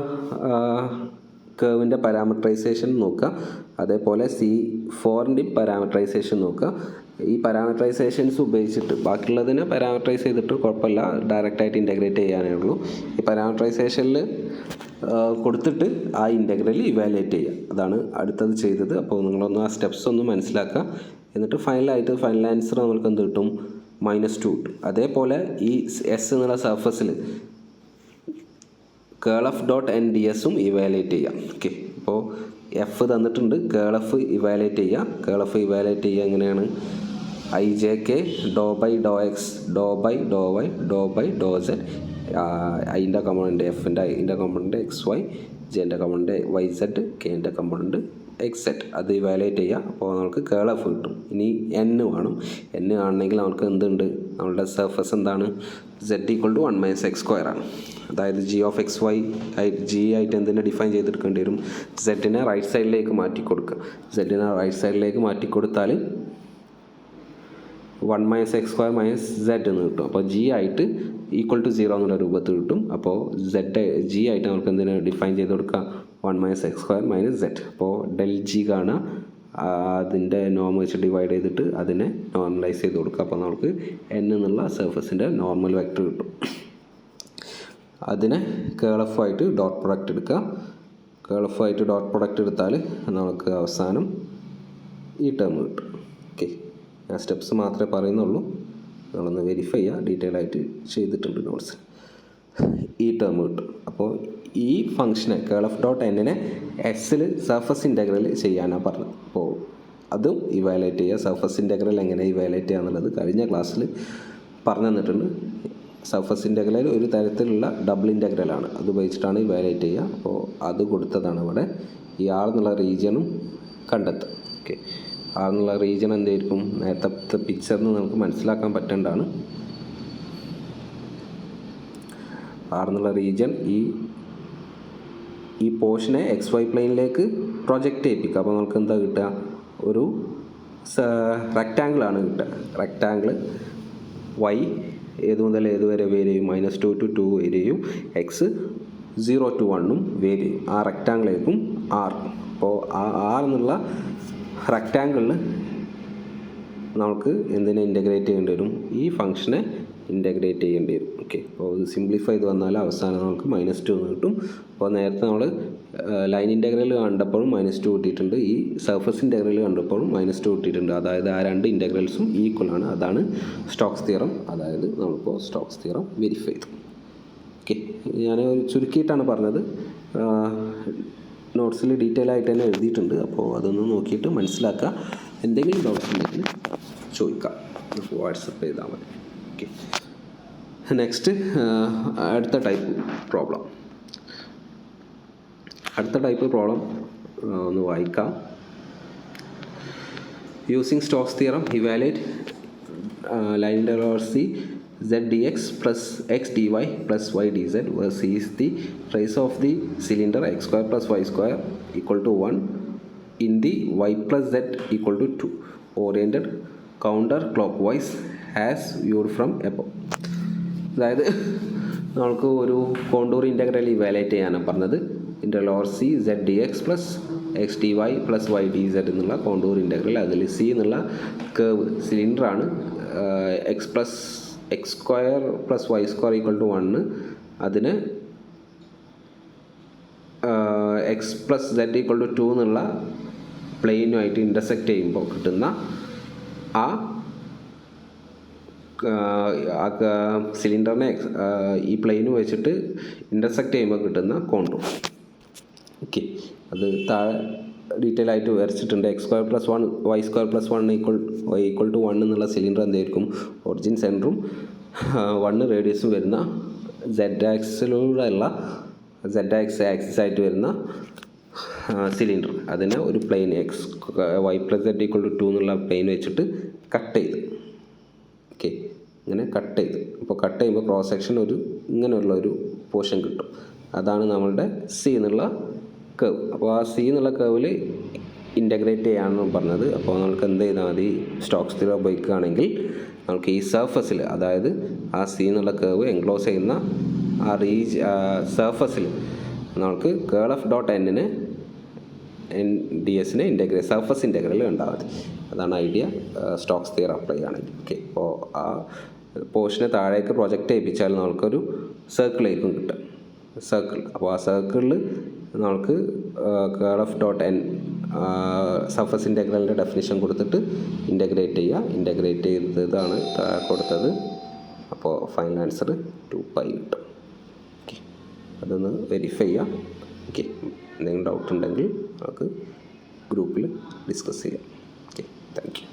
കേവിൻ്റെ പാരാമീറ്ററൈസേഷൻ നോക്കുക, അതേപോലെ C4ൻ്റെയും പാരാമീറ്ററൈസേഷൻ നോക്കുക. ഈ പാരാമീറ്ററൈസേഷൻസ് ഉപയോഗിച്ചിട്ട് ബാക്കിയുള്ളതിനെ പാരാമീറ്ററൈസ് ചെയ്തിട്ട് കുഴപ്പമില്ല, ഡയറക്റ്റായിട്ട് ഇൻ്റഗ്രേറ്റ് ചെയ്യാനേ ഉള്ളൂ. ഈ പാരാമീറ്ററൈസേഷനിൽ കൊടുത്തിട്ട് ആ ഇൻ്റഗ്രൽ ഇവാലുവേറ്റ് ചെയ്യുക, അതാണ് അടുത്തത് ചെയ്തത്. അപ്പോൾ നിങ്ങളൊന്ന് ആ സ്റ്റെപ്സ് ഒന്ന് മനസ്സിലാക്കുക. എന്നിട്ട് ഫൈനൽ ആൻസർ നമുക്ക് എന്ത് കിട്ടും, -2 കിട്ടും. അതേപോലെ ഈ S എന്നുള്ള സർഫസിൽ കേൾ എഫ് ഡോട്ട് എൻ ഡി എസും ഇവാലുവേറ്റ് ചെയ്യാം. ഓക്കെ, അപ്പോൾ എഫ് തന്നിട്ടുണ്ട്, കേൾ എഫ് ഇവാലുവേറ്റ് ചെയ്യുക. കേൾ എഫ് ഇവാലുവേറ്റ് ചെയ്യുക എങ്ങനെയാണ്, IJK ഡോ ബൈ ഡോ എക്സ് ഡോ ബൈ ഡോ വൈ ഡോ ബൈ ഡോ സെഡ്, ഐൻ്റെ കമ്പോണൻ്റ് എഫിൻ്റെ ഐൻ്റെ കമ്പോണൻ്റ് XY, ജെൻ്റെ കമ്പോണൻ്റ് YZ, കെൻ്റെ കമ്പോണൻ്റ് എക്സ് സെറ്റ് അത് ഇവാലുവേറ്റ് ചെയ്യുക. അപ്പോൾ നമുക്ക് കേൾ എഫ് കിട്ടും. ഇനി എൻ വേണം. എൻ കാണണമെങ്കിൽ നമുക്ക് എന്തുണ്ട്, നമ്മളുടെ സർഫസ് എന്താണ്, z ഈക്വൽ ടു 1 - x² ആണ്. അതായത് g of X Y g ആയിട്ട് എന്തിനെ ഡിഫൈൻ ചെയ്തെടുക്കേണ്ടി വരും, z-നെ റൈറ്റ് സൈഡിലേക്ക് മാറ്റി കൊടുക്കുക. z-നെ റൈറ്റ് സൈഡിലേക്ക് മാറ്റി കൊടുത്താൽ 1 - x² - z എന്ന് കിട്ടും. അപ്പോൾ g ആയിട്ട് ഈക്വൽ ടു 0 എന്നുള്ള രൂപത്തിൽ കിട്ടും. അപ്പോൾ g ആയിട്ട് നമുക്ക് എന്തിനെ ഡിഫൈൻ ചെയ്ത് കൊടുക്കുക, 1 - x² - z. അപ്പോൾ ഡെൽ g കാണുക, അതിൻ്റെ നോർമൽ വെച്ച് ഡിവൈഡ് ചെയ്തിട്ട് അതിനെ നോർമലൈസ് ചെയ്ത് കൊടുക്കുക. അപ്പോൾ നമുക്ക് n എന്നുള്ള സർഫസിൻ്റെ നോർമൽ വെക്റ്റർ കിട്ടും. അതിനെ കേൾ എഫ് ആയിട്ട് ഡോട്ട് പ്രൊഡക്റ്റ് എടുക്കുക. കേൾ എഫ് ആയിട്ട് ഡോട്ട് പ്രൊഡക്റ്റ് എടുത്താൽ നമുക്ക് അവസാനം ഈ ടേം കിട്ടും. ഓക്കെ, ഞാൻ സ്റ്റെപ്സ് മാത്രമേ പറയുന്നുള്ളൂ, നിങ്ങളൊന്ന് വെരിഫൈ ചെയ്യുക. ഡീറ്റെയിൽ ആയിട്ട് ചെയ്തിട്ടുണ്ട് നോട്ട്സ്. ഈ ടേം കിട്ടും. അപ്പോൾ ഈ ഫംഗ്ഷനെ കേൾ എഫ് ഡോട്ട് എന്നിനെ എക്സിൽ സർഫസ് ഇൻ്റഗ്രൽ ചെയ്യാനാണ് പറഞ്ഞത്. അപ്പോൾ അതും ഇവാലുവേറ്റ് ചെയ്യുക. സർഫസ് ഇൻ്റഗ്രൽ എങ്ങനെ ഇവാലുവേറ്റ് ചെയ്യുക എന്നുള്ളത് കഴിഞ്ഞ ക്ലാസ്സിൽ പറഞ്ഞു തന്നിട്ടുണ്ട്. സർഫസ് ഇൻ്റഗ്രൽ ഒരു തരത്തിലുള്ള ഡബിൾ ഇൻ്റഗ്രലാണ്, അത് ഉപയോഗിച്ചിട്ടാണ് ഇവാലുവേറ്റ് ചെയ്യുക. അപ്പോൾ അത് കൊടുത്തതാണ് ഇവിടെ. ഈ ആർ എന്നുള്ള റീജിയനും കണ്ടെത്തുക. ഓക്കെ, ആർ എന്നുള്ള റീജിയൻ എന്തായിരിക്കും, നേരത്തെ പിക്ചറിന് നമുക്ക് മനസ്സിലാക്കാൻ പറ്റേണ്ടതാണ്. ആർ എന്നുള്ള റീജിയൻ ഈ പോർഷനെ എക്സ് വൈ പ്ലെയിനിലേക്ക് പ്രൊജക്റ്റ് ചെയ്യിപ്പിക്കുക. അപ്പോൾ നമുക്ക് എന്താ കിട്ടുക, ഒരു റെക്റ്റാങ്കിളാണ് കിട്ടുക. റെക്റ്റാങ്കിൾ വൈ ഏത് മുതൽ ഏത് വരെ വേരി ചെയ്യും, -2 to 2 വേരി ചെയ്യും, എക്സ് 0 to 1 വേരി ചെയ്യും. ആ റെക്റ്റാങ്കിളേക്കും ആർ. അപ്പോൾ ആ ആർ എന്നുള്ള റെക്റ്റാങ്കിളിൽ നമുക്ക് എന്തിനെ ഇൻ്റഗ്രേറ്റ് ചെയ്യേണ്ടി വരും, ഈ ഫംഗ്ഷനെ ഇൻ്റഗ്രേറ്റ് ചെയ്യേണ്ടി വരും. ഓക്കെ, അപ്പോൾ ഇത് സിംപ്ലിഫൈ ചെയ്ത് വന്നാൽ അവസാനം നമുക്ക് -2 എന്ന് കിട്ടും. അപ്പോൾ നേരത്തെ നമ്മൾ ലൈൻ ഇൻ്റഗ്രൽ കണ്ടപ്പോഴും -2 കിട്ടിയിട്ടുണ്ട്, ഈ സർഫസ് ഇൻ്റഗ്രൽ കണ്ടപ്പോഴും -2 കിട്ടിയിട്ടുണ്ട്. അതായത് ആ രണ്ട് ഇൻ്റഗ്രൽസും ഈക്വൽ ആണ്. അതാണ് സ്റ്റോക്സ് തിയറം. അതായത് നമ്മളിപ്പോൾ സ്റ്റോക്സ് തിയറം വെരിഫൈ ചെയ്തു. ഓക്കെ, ഞാൻ ചുരുക്കിയിട്ടാണ് പറഞ്ഞത്. നോട്ട്സിൽ ഡീറ്റെയിൽ ആയിട്ട് തന്നെ എഴുതിയിട്ടുണ്ട്. അപ്പോൾ അതൊന്ന് നോക്കിയിട്ട് മനസ്സിലാക്കുക. എന്തെങ്കിലും ഡൗട്ട്സ് ഉണ്ടെങ്കിൽ ചോദിക്കാം, വാട്സപ്പ് ചെയ്താൽ മതി. ഓക്കെ, നെക്സ്റ്റ് അടുത്ത ടൈപ്പ് പ്രോബ്ലം. അടുത്ത ടൈപ്പ് പ്രോബ്ലം ഒന്ന് വായിക്കാം. Using Stokes theorem evaluate line integral over C z dx plus x dy plus y dz where c is the trace of the cylinder x² plus y² equal to 1 in the y plus z equal to 2 oriented counter clockwise as viewed from above. അതായത് നമുക്ക് ഒരു contour integral evaluate ചെയ്യാനാണ് പറഞ്ഞത്. Integral over C z dx plus x dy plus y dz എന്നുള്ള contour integral. അതിൽ C എന്നുള്ള cave സിലിണ്ടറാണ്. x² plus y² equal to 1, അതിന് x plus z equal to 2 എന്നുള്ള പ്ലെയിനുമായിട്ട് ഇൻ്റർസെക്റ്റ് ചെയ്യുമ്പോൾ കിട്ടുന്ന ആ സിലിണ്ടറിനെ ഈ പ്ലെയിന് വെച്ചിട്ട് ഇൻ്റർസെക്റ്റ് ചെയ്യുമ്പോൾ കിട്ടുന്ന കോണ്ടൂർ. ഓക്കെ, അത് താഴെ ഡീറ്റെയിൽ ആയിട്ട് വരച്ചിട്ടുണ്ട്. x² plus 1 y² plus 1 equal to 1 എന്നുള്ള സിലിണ്ടർ എന്തായിരിക്കും, ഒറിജിൻ സെൻറ്ററും 1 റേഡിയസും വരുന്ന z ആക്സിലൂടെയുള്ള z ആക്സിസ് ആയിട്ട് വരുന്ന സിലിണ്ടർ. അതിനെ ഒരു plain y plus z equal to 2 എന്നുള്ള പ്ലെയിൻ വെച്ചിട്ട് കട്ട് ചെയ്ത്. ഓക്കെ, ഇങ്ങനെ കട്ട് ചെയ്ത്. അപ്പോൾ കട്ട് ചെയ്യുമ്പോൾ ക്രോസ് സെക്ഷൻ ഇങ്ങനെയുള്ള ഒരു പോർഷൻ കിട്ടും. അതാണ് നമ്മളുടെ സി എന്നുള്ള കേവ്. അപ്പോൾ ആ സി എന്നുള്ള കേവിൽ ഇൻ്റഗ്രേറ്റ് ചെയ്യാമെന്ന് പറഞ്ഞത്. അപ്പോൾ നമുക്ക് എന്ത് ചെയ്താൽ മതി, സ്റ്റോക്സ് തിയറം ഉപയോഗിക്കുകയാണെങ്കിൽ നമുക്ക് ഈ സർഫസിൽ, അതായത് ആ സി എന്നുള്ള കേവ് എൻക്ലോസ് ചെയ്യുന്ന ആ സർഫസിൽ നമുക്ക് കേൾ എഫ് ഡോട്ട് എന്നിന് ds-നെ സർഫസ് ഇൻ്റഗ്രൽ ഉണ്ടാകും. അതാണ് ഐഡിയ സ്റ്റോക്സ് തിയറം അപ്ലൈ ചെയ്യുകയാണെങ്കിൽ. ഓക്കെ, അപ്പോൾ ആ പോർഷനെ താഴേക്ക് പ്രൊജക്റ്റ് ചെയ്യിപ്പിച്ചാൽ നമുക്കൊരു സർക്കിളായിരിക്കും കിട്ടുക, സർക്കിൾ. അപ്പോൾ ആ സർക്കിളിൽ നമുക്ക് curl F dot n surface ഇൻ്റഗ്രലിൻ്റെ ഡെഫിനിഷൻ കൊടുത്തിട്ട് ഇൻ്റഗ്രേറ്റ് ചെയ്യുക. ഇൻ്റഗ്രേറ്റ് ചെയ്തതാണ് കൊടുത്തത്. അപ്പോൾ ഫൈനൽ ആൻസർ 2π കിട്ടും. ഓക്കെ, അതൊന്ന് വെരിഫൈ ചെയ്യാം. ഓക്കെ, എന്തെങ്കിലും ഡൗട്ട് ഉണ്ടെങ്കിൽ നമുക്ക് ഗ്രൂപ്പിൽ ഡിസ്കസ് ചെയ്യാം. Okay, thank you.